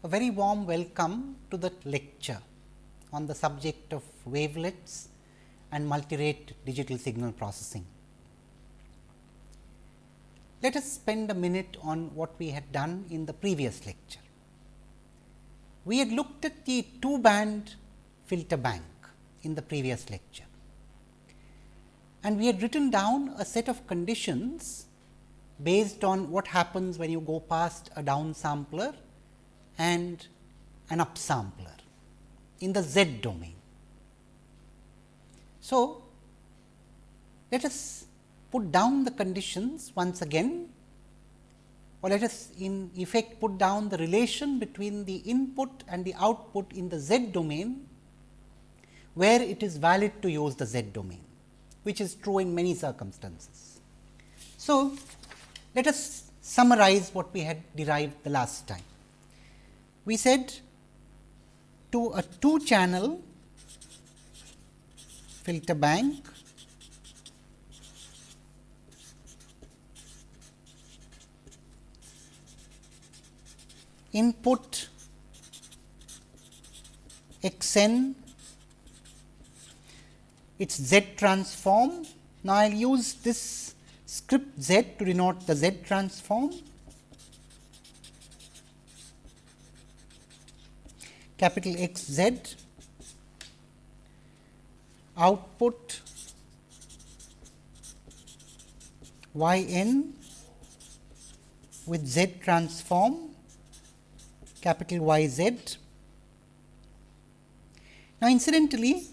A very warm welcome to the lecture on the subject of wavelets and multi-rate digital signal processing. Let us spend a minute on what we had done in the previous lecture. We had looked at the two-band filter bank in the previous lecture, and we had written down a set of conditions based on what happens when you go past a downsampler and an upsampler in the Z domain. So, let us put down the conditions once again, or let us in effect put down the relation between the input and the output in the Z domain, where it is valid to use the Z domain, which is true in many circumstances. So, let us summarize what we had derived the last time. We said to a two channel filter bank, input x n, its Z transform. Now, I will use this script Z to denote the Z transform, capital X Z, output y n with Z transform, capital Y Z. Now, incidentally,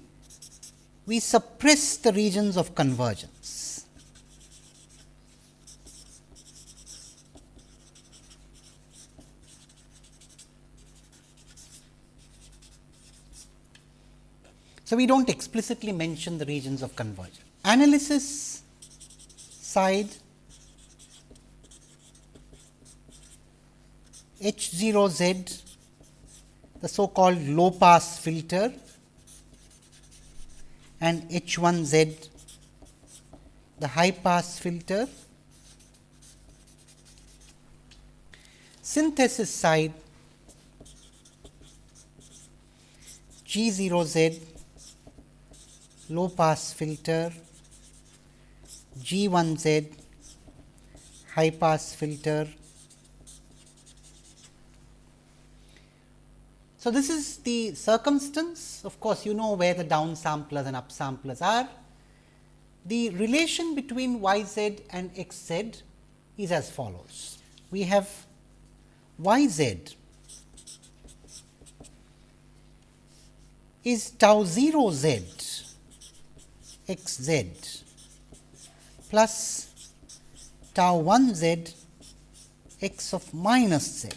we suppress the regions of convergence. So, we do not explicitly mention the regions of convergence. Analysis side, H 0 Z, the so called low pass filter, and H 1 Z, the high pass filter. Synthesis side, G 0 Z, low pass filter, G 1 Z, high pass filter. So, this is the circumstance. Of course, you know where the downsamplers and upsamplers are. The relation between y z and x z is as follows. We have y z is tau 0 z x z plus tau 1 z x of minus z.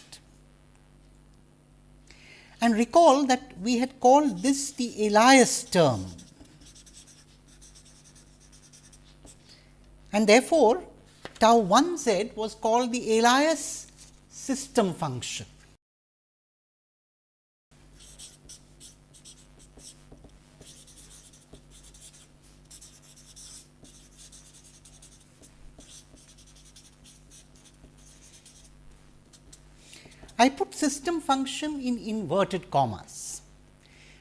And recall that we had called this the alias term, and therefore, tau 1 z was called the alias system function. I put system function in inverted commas.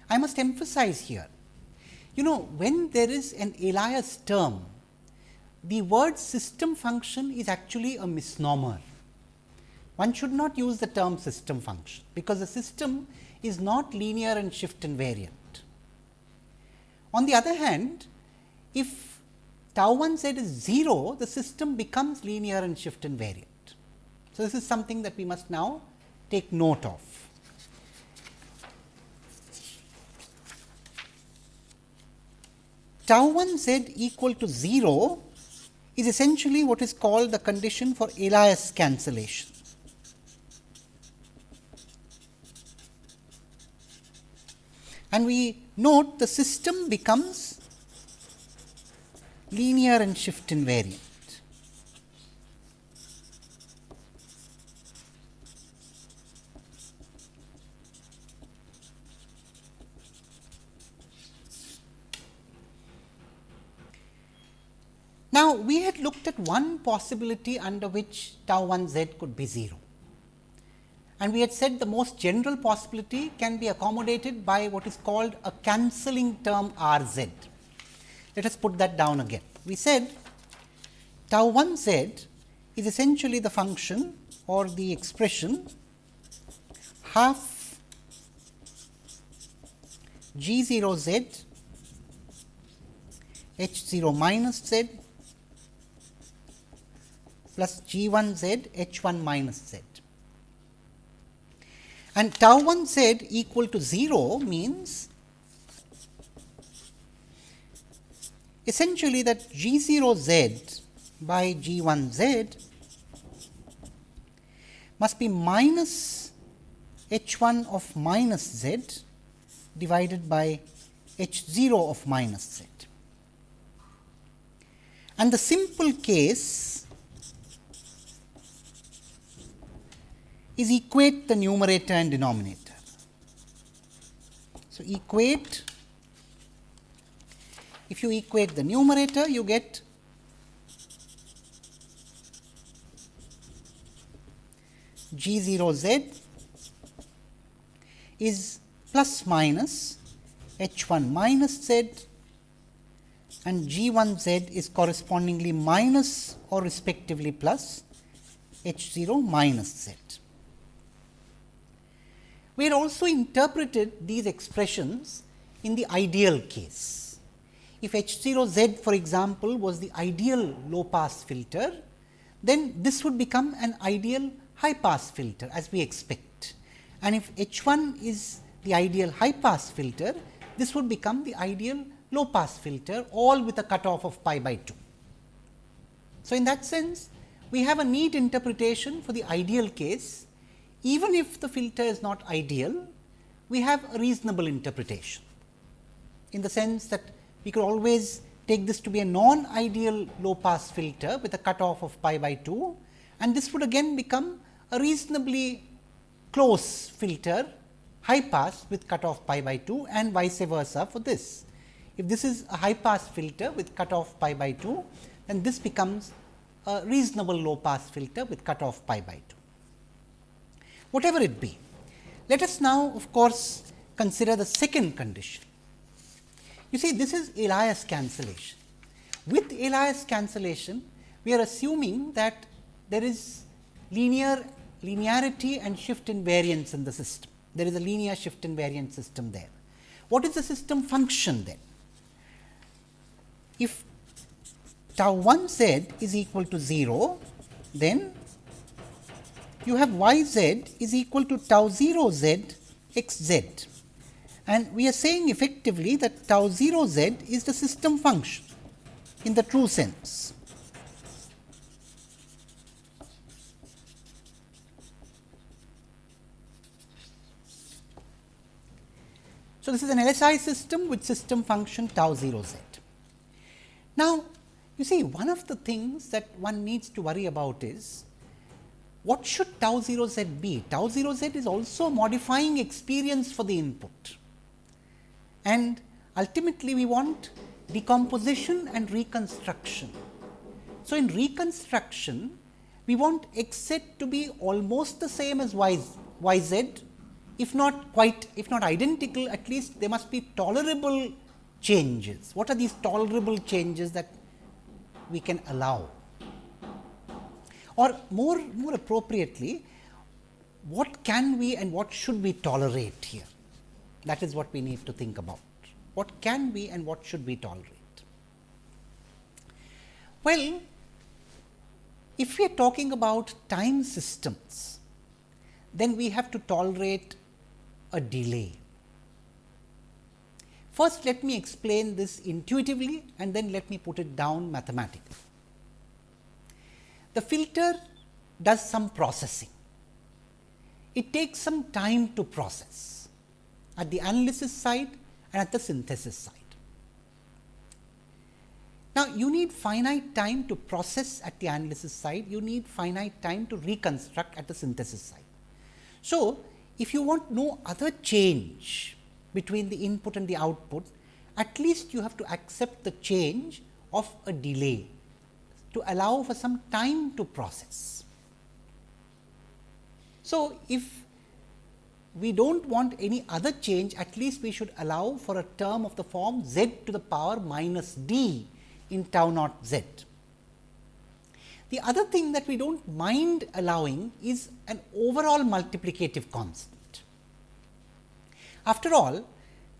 I must emphasize here, when there is an alias term, the word system function is actually a misnomer. One should not use the term system function, because the system is not linear and shift invariant. On the other hand, if tau 1 z is 0, the system becomes linear and shift invariant. So, this is something that we must now take note of. Tau 1 z equal to 0 is essentially what is called the condition for alias cancellation. And we note the system becomes linear and shift invariant. Now, we had looked at one possibility under which tau 1 z could be 0, and we had said the most general possibility can be accommodated by what is called a cancelling term R z. Let us put that down again. We said tau 1 z is essentially the function or the expression half g 0 z h 0 minus z plus g 1 z h 1 minus z. And tau 1 z equal to 0 means essentially that g 0 z by g 1 z must be minus h 1 of minus z divided by h 0 of minus z. And the simple case is equate the numerator and denominator. So, equate, if you equate the numerator, you get g 0 z is plus minus h 1 minus z and g 1 z is correspondingly minus or respectively plus h 0 minus z. We had also interpreted these expressions in the ideal case. If h 0 z for example, was the ideal low pass filter, then this would become an ideal high pass filter as we expect. And if h 1 is the ideal high pass filter, this would become the ideal low pass filter, all with a cutoff of pi by 2. So, in that sense, we have a neat interpretation for the ideal case. Even if the filter is not ideal, we have a reasonable interpretation, in the sense that we could always take this to be a non-ideal low pass filter with a cutoff of pi by 2, and this would again become a reasonably close filter, high pass with cutoff pi by 2, and vice versa for this. If this is a high pass filter with cutoff pi by 2, then this becomes a reasonable low pass filter with cutoff pi by 2. Whatever it be, let us now of course consider the second condition. You see, this is Elias cancellation. With Elias cancellation, we are assuming that there is linearity and shift invariance in the system. There is a linear shift invariant system there. What is the system function then? If tau 1 z is equal to 0, then you have y z is equal to tau 0 z x z, and we are saying effectively that tau 0 z is the system function in the true sense. So, this is an LSI system with system function tau 0 z. Now, you see, one of the things that one needs to worry about is, what should tau 0 z be? Tau 0 z is also modifying experience for the input, and ultimately we want decomposition and reconstruction. So, in reconstruction, we want x z to be almost the same as y z, if not quite, if not identical, at least there must be tolerable changes. What are these tolerable changes that we can allow? Or more appropriately, what can we and what should we tolerate here? That is what we need to think about. What can we and what should we tolerate? Well, if we are talking about time systems, then we have to tolerate a delay. First, let me explain this intuitively and then let me put it down mathematically. The filter does some processing. It takes some time to process at the analysis side and at the synthesis side. Now, you need finite time to process at the analysis side, you need finite time to reconstruct at the synthesis side. So, if you want no other change between the input and the output, at least you have to accept the change of a delay to allow for some time to process. So, if we do not want any other change, at least we should allow for a term of the form z to the power minus d in tau naught z. The other thing that we do not mind allowing is an overall multiplicative constant. After all,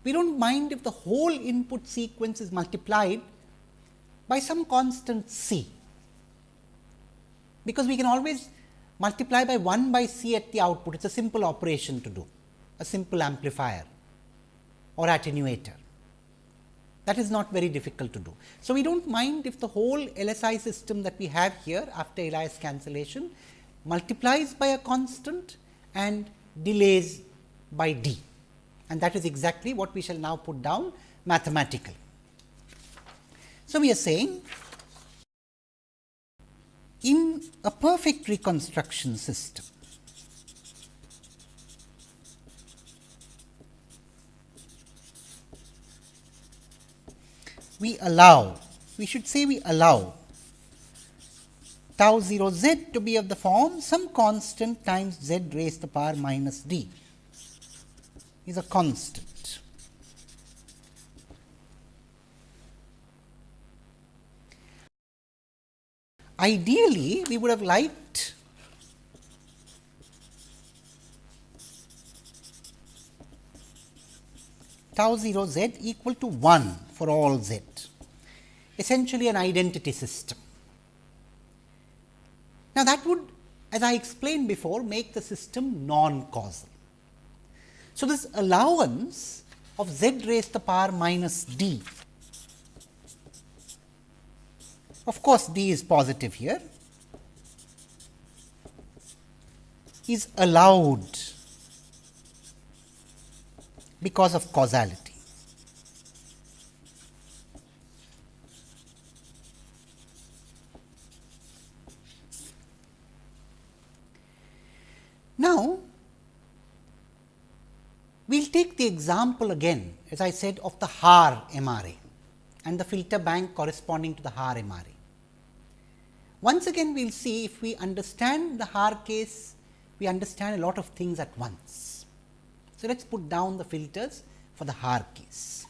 we do not mind if the whole input sequence is multiplied by some constant c, because we can always multiply by 1 by c at the output. It is a simple operation to do, a simple amplifier or attenuator. That is not very difficult to do. So, we do not mind if the whole LSI system that we have here after Elias cancellation multiplies by a constant and delays by d, and that is exactly what we shall now put down mathematically. So, we are saying in a perfect reconstruction system, we should say we allow tau 0 z to be of the form some constant times z raised to the power minus d is a constant. Ideally, we would have liked tau 0 z equal to 1 for all z, essentially an identity system. Now, that would, as I explained before, make the system non-causal. So, this allowance of z raised to the power minus d, of course, d is positive here, is allowed because of causality. Now, we will take the example again, as I said, of the Haar MRA and the filter bank corresponding to the Haar MRA. Once again, we will see if we understand the Haar case, we understand a lot of things at once. So, let us put down the filters for the Haar case.